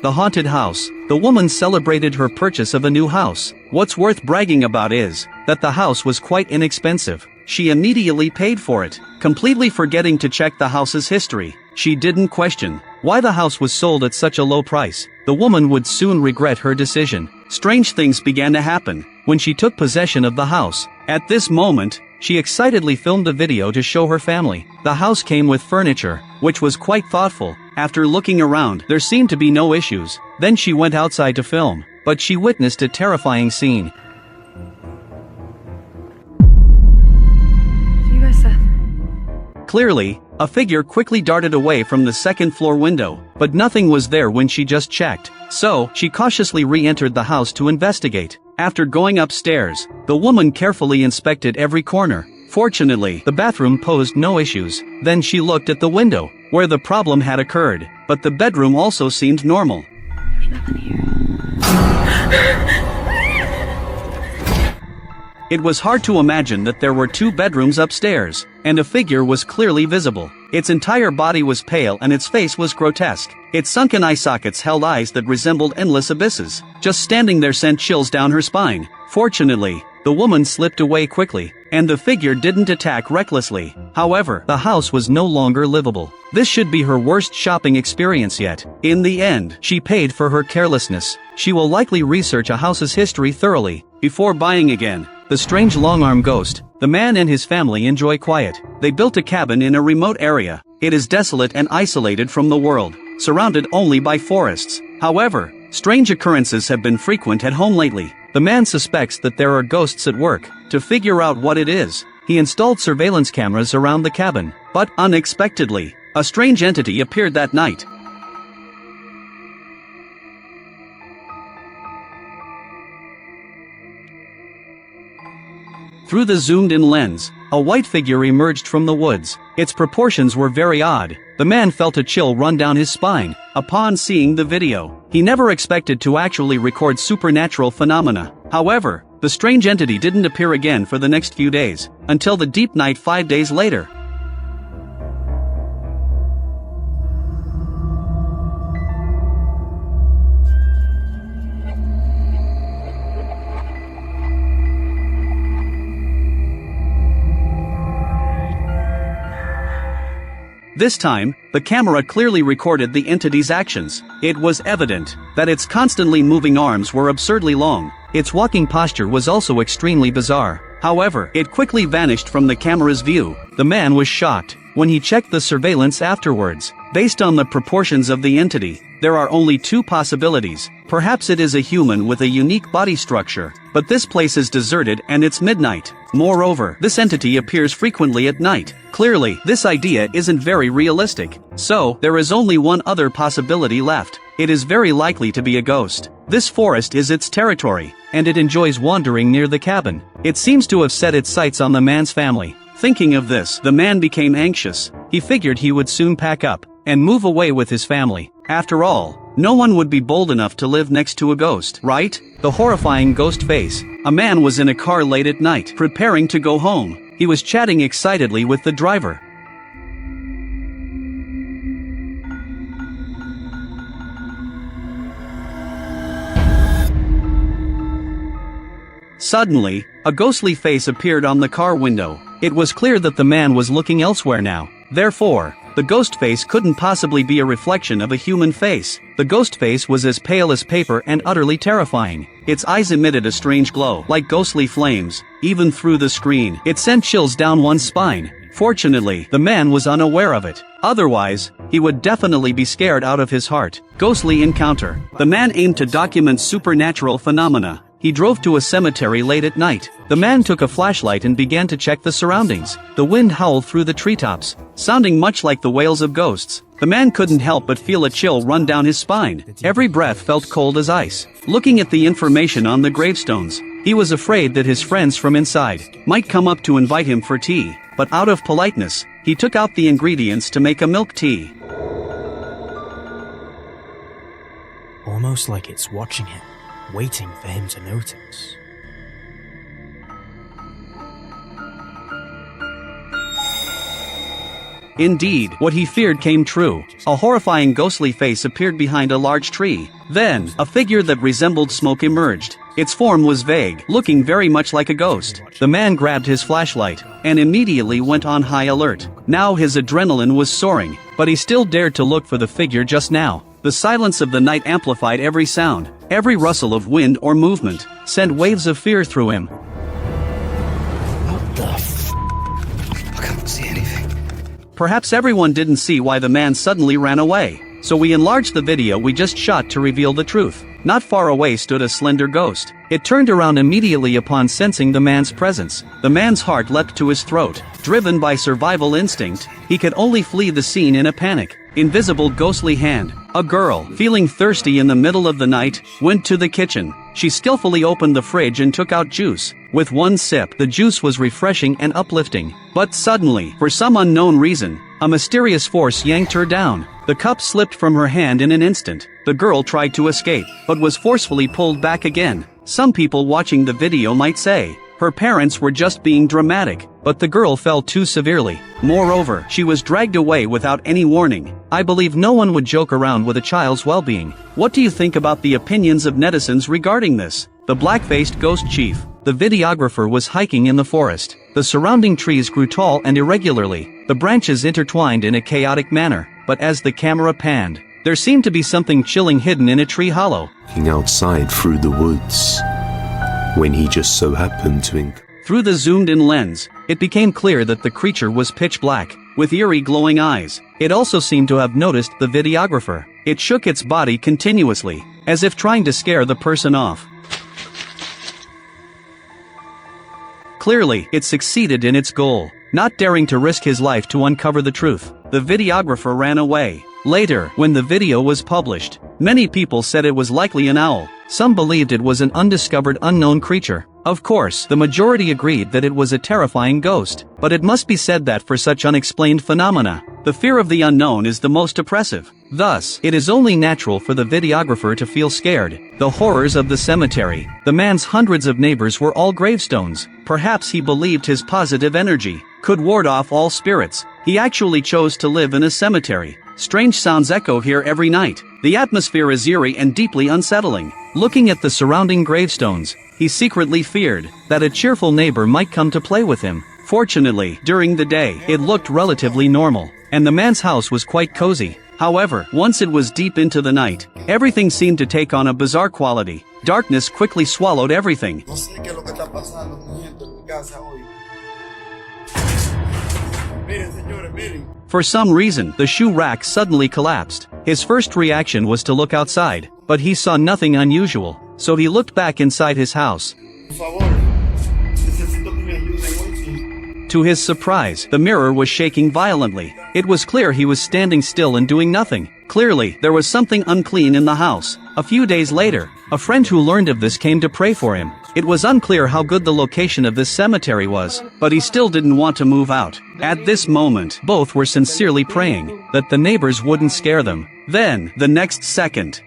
The haunted house. The woman celebrated her purchase of a new house. What's worth bragging about is that the house was quite inexpensive. She immediately paid for it, completely forgetting to check the house's history. She didn't question why the house was sold at such a low price. The woman would soon regret her decision. Strange things began to happen when she took possession of the house. At this moment, she excitedly filmed a video to show her family. The house came with furniture, which was quite thoughtful. After looking around, there seemed to be no issues. Then she went outside to film, but she witnessed a terrifying scene. Clearly, a figure quickly darted away from the second-floor window, but nothing was there when she just checked. So, she cautiously re-entered the house to investigate. After going upstairs, the woman carefully inspected every corner. Fortunately, the bathroom posed no issues. Then she looked at the window, where the problem had occurred, but the bedroom also seemed normal. There's nothing here. It was hard to imagine that there were two bedrooms upstairs, and a figure was clearly visible. Its entire body was pale and its face was grotesque. Its sunken eye sockets held eyes that resembled endless abysses. Just standing there sent chills down her spine. Fortunately, the woman slipped away quickly, and the figure didn't attack recklessly. However, the house was no longer livable. This should be her worst shopping experience yet. In the end, she paid for her carelessness. She will likely research a house's history thoroughly before buying again. The strange longarm ghost. The man and his family enjoy quiet. They built a cabin in a remote area. It is desolate and isolated from the world, surrounded only by forests. However, strange occurrences have been frequent at home lately. The man suspects that there are ghosts at work. To figure out what it is, he installed surveillance cameras around the cabin. But unexpectedly, a strange entity appeared that night. Through the zoomed-in lens, a white figure emerged from the woods. Its proportions were very odd. The man felt a chill run down his spine upon seeing the video. He never expected to actually record supernatural phenomena. However, the strange entity didn't appear again for the next few days, until the deep night 5 days later. This time, the camera clearly recorded the entity's actions. It was evident that its constantly moving arms were absurdly long. Its walking posture was also extremely bizarre. However, it quickly vanished from the camera's view. The man was shocked when he checked the surveillance afterwards. Based on the proportions of the entity, there are only two possibilities. Perhaps it is a human with a unique body structure, but this place is deserted and it's midnight. Moreover, this entity appears frequently at night. Clearly, this idea isn't very realistic. So, there is only one other possibility left. It is very likely to be a ghost. This forest is its territory, and it enjoys wandering near the cabin. It seems to have set its sights on the man's family. Thinking of this, the man became anxious. He figured he would soon pack up and move away with his family. After all, no one would be bold enough to live next to a ghost, right? The horrifying ghost face. A man was in a car late at night, preparing to go home. He was chatting excitedly with the driver. Suddenly, a ghostly face appeared on the car window. It was clear that the man was looking elsewhere now. Therefore, the ghost face couldn't possibly be a reflection of a human face. The ghost face was as pale as paper and utterly terrifying. Its eyes emitted a strange glow, like ghostly flames. Even through the screen, it sent chills down one's spine. Fortunately, the man was unaware of it. Otherwise, he would definitely be scared out of his heart. Ghostly encounter. The man aimed to document supernatural phenomena. He drove to a cemetery late at night. The man took a flashlight and began to check the surroundings. The wind howled through the treetops, sounding much like the wails of ghosts. The man couldn't help but feel a chill run down his spine. Every breath felt cold as ice. Looking at the information on the gravestones, he was afraid that his friends from inside might come up to invite him for tea. But out of politeness, he took out the ingredients to make a milk tea. Almost like it's watching him, waiting for him to notice. Indeed, what he feared came true. A horrifying ghostly face appeared behind a large tree. Then, a figure that resembled smoke emerged. Its form was vague, looking very much like a ghost. The man grabbed his flashlight and immediately went on high alert. Now his adrenaline was soaring, but he still dared to look for the figure just now. The silence of the night amplified every sound. Every rustle of wind or movement sent waves of fear through him. What the f***? I can't see anything. Perhaps everyone didn't see why the man suddenly ran away, so we enlarged the video we just shot to reveal the truth. Not far away stood a slender ghost. It turned around immediately upon sensing the man's presence. The man's heart leapt to his throat. Driven by survival instinct, he could only flee the scene in a panic. Invisible ghostly hand. A girl, feeling thirsty in the middle of the night, went to the kitchen. She skillfully opened the fridge and took out juice. With one sip, the juice was refreshing and uplifting. But suddenly, for some unknown reason, a mysterious force yanked her down. The cup slipped from her hand in an instant. The girl tried to escape, but was forcefully pulled back again. Some people watching the video might say, her parents were just being dramatic, but the girl fell too severely. Moreover, she was dragged away without any warning. I believe no one would joke around with a child's well-being. What do you think about the opinions of netizens regarding this? The black-faced ghost chief. The videographer was hiking in the forest. The surrounding trees grew tall and irregularly. The branches intertwined in a chaotic manner, but as the camera panned, there seemed to be something chilling hidden in a tree hollow. Looking outside through the woods, when he just so happened to Through the zoomed-in lens, it became clear that the creature was pitch black, with eerie glowing eyes. It also seemed to have noticed the videographer. It shook its body continuously, as if trying to scare the person off. Clearly, it succeeded in its goal. Not daring to risk his life to uncover the truth, the videographer ran away. Later, when the video was published, many people said it was likely an owl. Some believed it was an undiscovered unknown creature. Of course, the majority agreed that it was a terrifying ghost. But it must be said that for such unexplained phenomena, the fear of the unknown is the most oppressive. Thus, it is only natural for the videographer to feel scared. The horrors of the cemetery. The man's hundreds of neighbors were all gravestones. Perhaps he believed his positive energy could ward off all spirits. He actually chose to live in a cemetery. Strange sounds echo here every night. The atmosphere is eerie and deeply unsettling. Looking at the surrounding gravestones, he secretly feared that a cheerful neighbor might come to play with him. Fortunately, during the day, it looked relatively normal, and the man's house was quite cozy. However, once it was deep into the night, everything seemed to take on a bizarre quality. Darkness quickly swallowed everything. For some reason, the shoe rack suddenly collapsed. His first reaction was to look outside, but he saw nothing unusual, so he looked back inside his house. To his surprise, the mirror was shaking violently. It was clear he was standing still and doing nothing. Clearly, there was something unclean in the house. A few days later, a friend who learned of this came to pray for him. It was unclear how good the location of this cemetery was, but he still didn't want to move out. At this moment, both were sincerely praying that the neighbors wouldn't scare them. Then, the next second,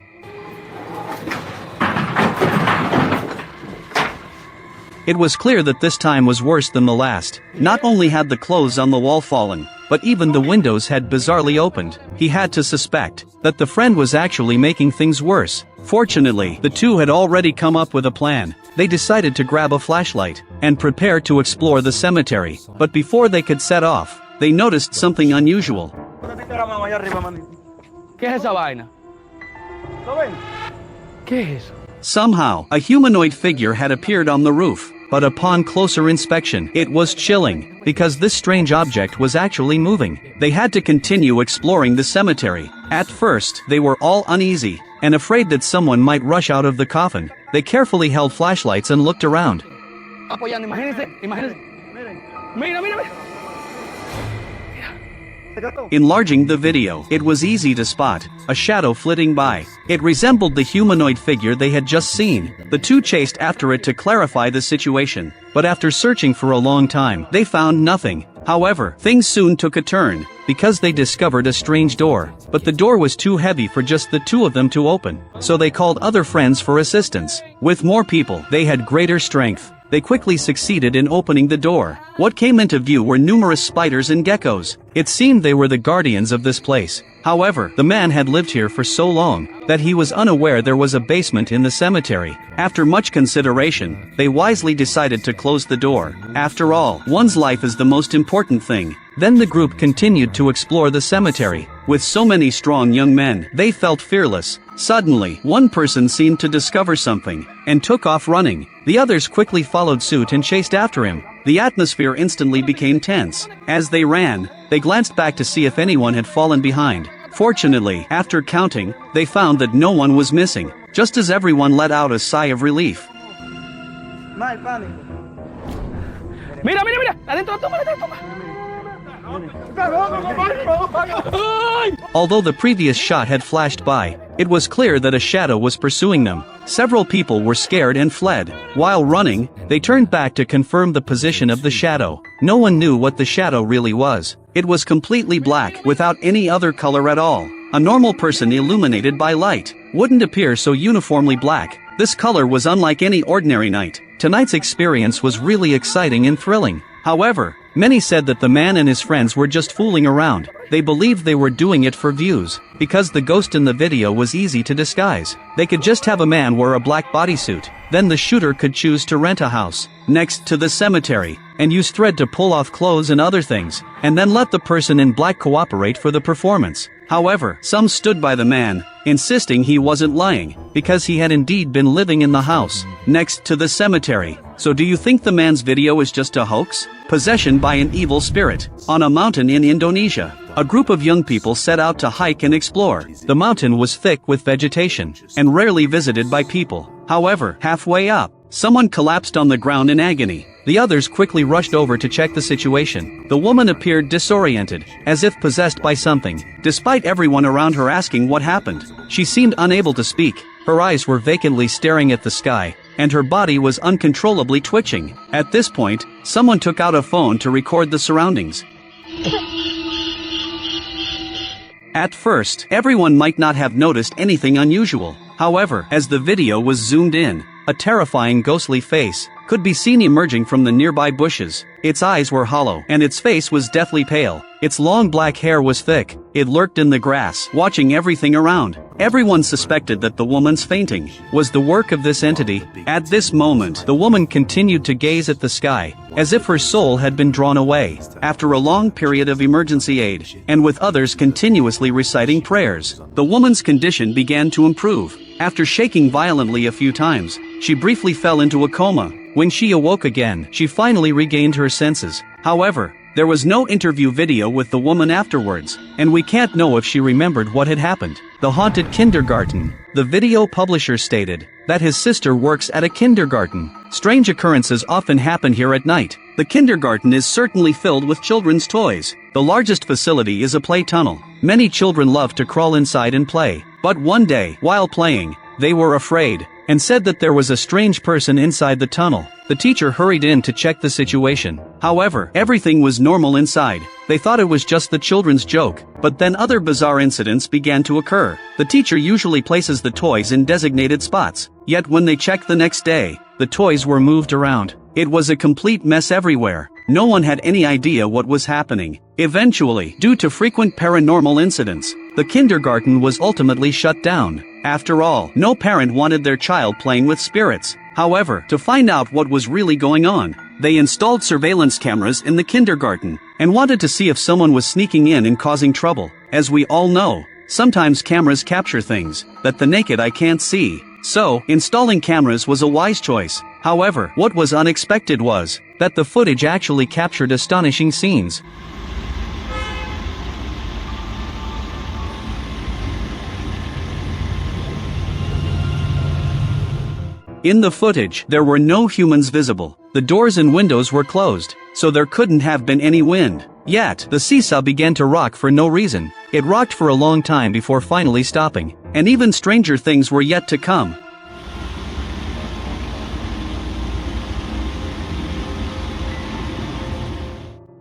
it was clear that this time was worse than the last. Not only had the clothes on the wall fallen, but even the windows had bizarrely opened. He had to suspect that the friend was actually making things worse. Fortunately, the two had already come up with a plan. They decided to grab a flashlight and prepare to explore the cemetery. But before they could set off, they noticed something unusual. Somehow, a humanoid figure had appeared on the roof, but upon closer inspection, it was chilling, because this strange object was actually moving. They had to continue exploring the cemetery. At first, they were all uneasy, and afraid that someone might rush out of the coffin. They carefully held flashlights and looked around. Enlarging the video, it was easy to spot a shadow flitting by. It resembled the humanoid figure they had just seen. The two chased after it to clarify the situation, but after searching for a long time, they found nothing. However, things soon took a turn, because they discovered a strange door. But the door was too heavy for just the two of them to open, so they called other friends for assistance. With more people, they had greater strength. they quickly succeeded in opening the door. What came into view were numerous spiders and geckos. It seemed they were the guardians of this place. However, the man had lived here for so long that he was unaware there was a basement in the cemetery. After much consideration, they wisely decided to close the door. After all, one's life is the most important thing. Then the group continued to explore the cemetery. With so many strong young men, they felt fearless. Suddenly, one person seemed to discover something and took off running. The others quickly followed suit and chased after him. The atmosphere instantly became tense. As they ran, they glanced back to see if anyone had fallen behind. Fortunately, after counting, they found that no one was missing. Just as everyone let out a sigh of relief. Mira, mira, mira. Adentro, toma, toma. Although the previous shot had flashed by, it was clear that a shadow was pursuing them. Several people were scared and fled. While running, they turned back to confirm the position of the shadow. No one knew what the shadow really was. It was completely black, without any other color at all. A normal person illuminated by light wouldn't appear so uniformly black. This color was unlike any ordinary night. Tonight's experience was really exciting and thrilling. However, many said that the man and his friends were just fooling around. They believed they were doing it for views, because the ghost in the video was easy to disguise. They could just have a man wear a black bodysuit, then the shooter could choose to rent a house next to the cemetery, and use thread to pull off clothes and other things, and then let the person in black cooperate for the performance. However, some stood by the man, insisting he wasn't lying, because he had indeed been living in the house next to the cemetery. So do you think the man's video is just a hoax? Possession by an evil spirit. On a mountain in Indonesia, a group of young people set out to hike and explore. The mountain was thick with vegetation, and rarely visited by people. However, halfway up, someone collapsed on the ground in agony. The others quickly rushed over to check the situation. The woman appeared disoriented, as if possessed by something. Despite everyone around her asking what happened, she seemed unable to speak. Her eyes were vacantly staring at the sky, and her body was uncontrollably twitching. At this point, someone took out a phone to record the surroundings. At first, everyone might not have noticed anything unusual. However, as the video was zoomed in, a terrifying ghostly face could be seen emerging from the nearby bushes. Its eyes were hollow, and its face was deathly pale. Its long black hair was thick. It lurked in the grass, watching everything around. Everyone suspected that the woman's fainting was the work of this entity. At this moment, the woman continued to gaze at the sky, as if her soul had been drawn away. After a long period of emergency aid, and with others continuously reciting prayers, the woman's condition began to improve. After shaking violently a few times, she briefly fell into a coma. When she awoke again, she finally regained her senses. However, there was no interview video with the woman afterwards, and we can't know if she remembered what had happened. The haunted kindergarten. The video publisher stated that his sister works at a kindergarten. Strange occurrences often happen here at night. The kindergarten is certainly filled with children's toys. The largest facility is a play tunnel. Many children love to crawl inside and play. But one day, while playing, they were afraid, and said that there was a strange person inside the tunnel. The teacher hurried in to check the situation. However, everything was normal inside. They thought it was just the children's joke, but then other bizarre incidents began to occur. The teacher usually places the toys in designated spots, yet when they checked the next day, the toys were moved around. It was a complete mess everywhere. No one had any idea what was happening. Eventually, due to frequent paranormal incidents, the kindergarten was ultimately shut down. After all, no parent wanted their child playing with spirits. However, to find out what was really going on, they installed surveillance cameras in the kindergarten, and wanted to see if someone was sneaking in and causing trouble. As we all know, sometimes cameras capture things that the naked eye can't see. So, installing cameras was a wise choice. However, what was unexpected was that the footage actually captured astonishing scenes. In the footage, there were no humans visible. The doors and windows were closed, so there couldn't have been any wind. Yet, the seesaw began to rock for no reason. It rocked for a long time before finally stopping. And even stranger things were yet to come.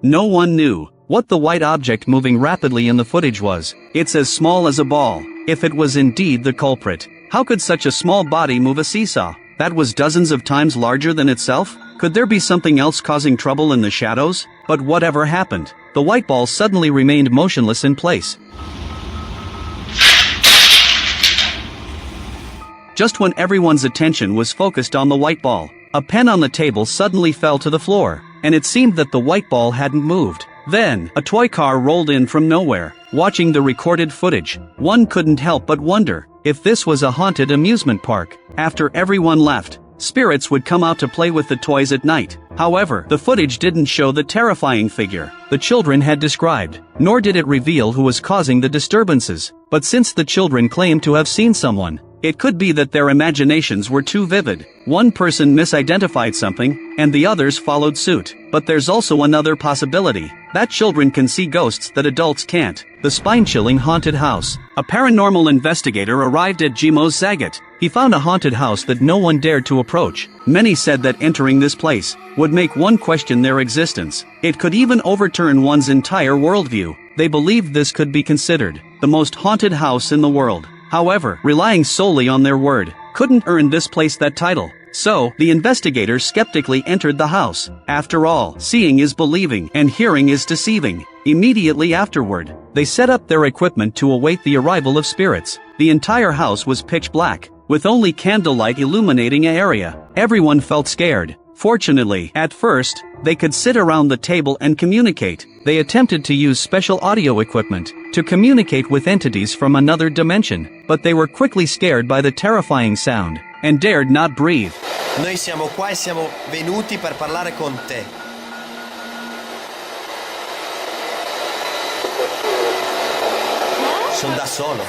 No one knew what the white object moving rapidly in the footage was. It's as small as a ball. If it was indeed the culprit, how could such a small body move a seesaw that was dozens of times larger than itself? Could there be something else causing trouble in the shadows? But whatever happened, the white ball suddenly remained motionless in place. Just when everyone's attention was focused on the white ball, a pen on the table suddenly fell to the floor, and it seemed that the white ball hadn't moved. Then, a toy car rolled in from nowhere. Watching the recorded footage, one couldn't help but wonder if this was a haunted amusement park. After everyone left, spirits would come out to play with the toys at night. However, the footage didn't show the terrifying figure the children had described, nor did it reveal who was causing the disturbances. But since the children claimed to have seen someone, it could be that their imaginations were too vivid. One person misidentified something, and the others followed suit. But there's also another possibility, that children can see ghosts that adults can't. The Spinechilling haunted house. A paranormal investigator arrived at Jimo's Zagat. He found a haunted house that no one dared to approach. Many said that entering this place would make one question their existence. It could even overturn one's entire worldview. They believed this could be considered the most haunted house in the world. However, relying solely on their word couldn't earn this place that title. So, the investigators skeptically entered the house. After all, seeing is believing, and hearing is deceiving. Immediately afterward, they set up their equipment to await the arrival of spirits. The entire house was pitch black, with only candlelight illuminating an area. Everyone felt scared. Fortunately, at first, they could sit around the table and communicate. They attempted to use special audio equipment to communicate with entities from another dimension, but they were quickly scared by the terrifying sound, and dared not breathe. Noi siamo qua e siamo venuti per parlare con te. Sono da solo.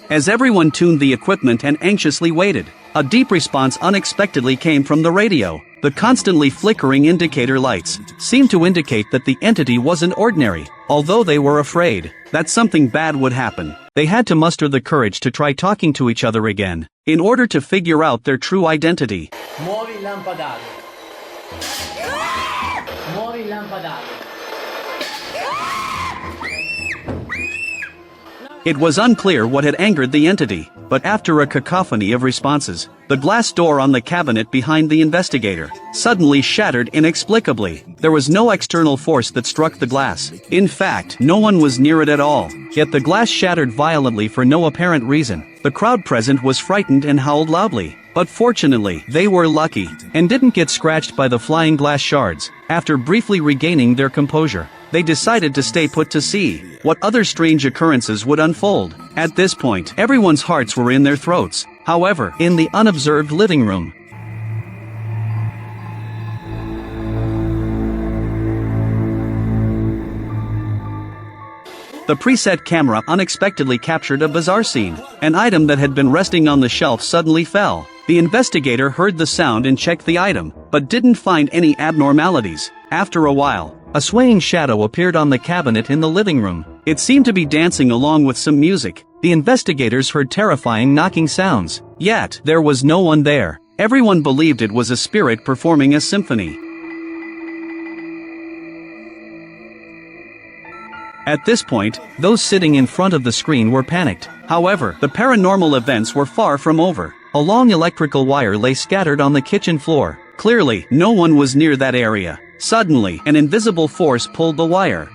As everyone tuned the equipment and anxiously waited, a deep response unexpectedly came from the radio. The constantly flickering indicator lights seemed to indicate that the entity wasn't ordinary. Although they were afraid that something bad would happen, they had to muster the courage to try talking to each other again, in order to figure out their true identity. Muovi il lampadario. Muovi il lampadario. It was unclear what had angered the entity, but after a cacophony of responses, the glass door on the cabinet behind the investigator suddenly shattered inexplicably. There was no external force that struck the glass. In fact, no one was near it at all. Yet the glass shattered violently for no apparent reason. The crowd present was frightened and howled loudly. But fortunately, they were lucky, and didn't get scratched by the flying glass shards. After briefly regaining their composure, they decided to stay put to see what other strange occurrences would unfold. At this point, everyone's hearts were in their throats. However, in the unobserved living room, the preset camera unexpectedly captured a bizarre scene. An item that had been resting on the shelf suddenly fell. The investigator heard the sound and checked the item, but didn't find any abnormalities. After a while, a swaying shadow appeared on the cabinet in the living room. It seemed to be dancing along with some music. The investigators heard terrifying knocking sounds. Yet, there was no one there. Everyone believed it was a spirit performing a symphony. At this point, those sitting in front of the screen were panicked. However, the paranormal events were far from over. A long electrical wire lay scattered on the kitchen floor. Clearly, no one was near that area. Suddenly, an invisible force pulled the wire.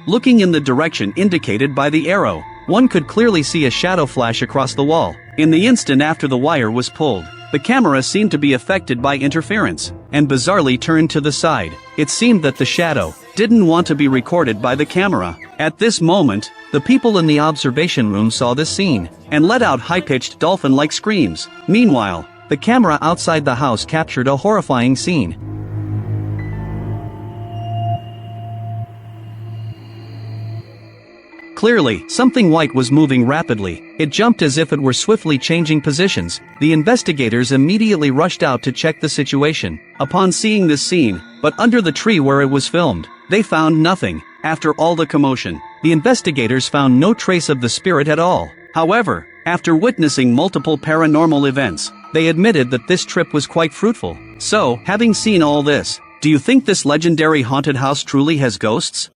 Looking in the direction indicated by the arrow, one could clearly see a shadow flash across the wall. In the instant after the wire was pulled, the camera seemed to be affected by interference, and bizarrely turned to the side. It seemed that the shadow didn't want to be recorded by the camera. At this moment, the people in the observation room saw this scene, and let out high-pitched dolphin-like screams. Meanwhile, the camera outside the house captured a horrifying scene. Clearly, something white was moving rapidly. It jumped as if it were swiftly changing positions. The investigators immediately rushed out to check the situation. Upon seeing this scene, but under the tree where it was filmed, they found nothing. After all the commotion, the investigators found no trace of the spirit at all. However, after witnessing multiple paranormal events, they admitted that this trip was quite fruitful. So, having seen all this, do you think this legendary haunted house truly has ghosts?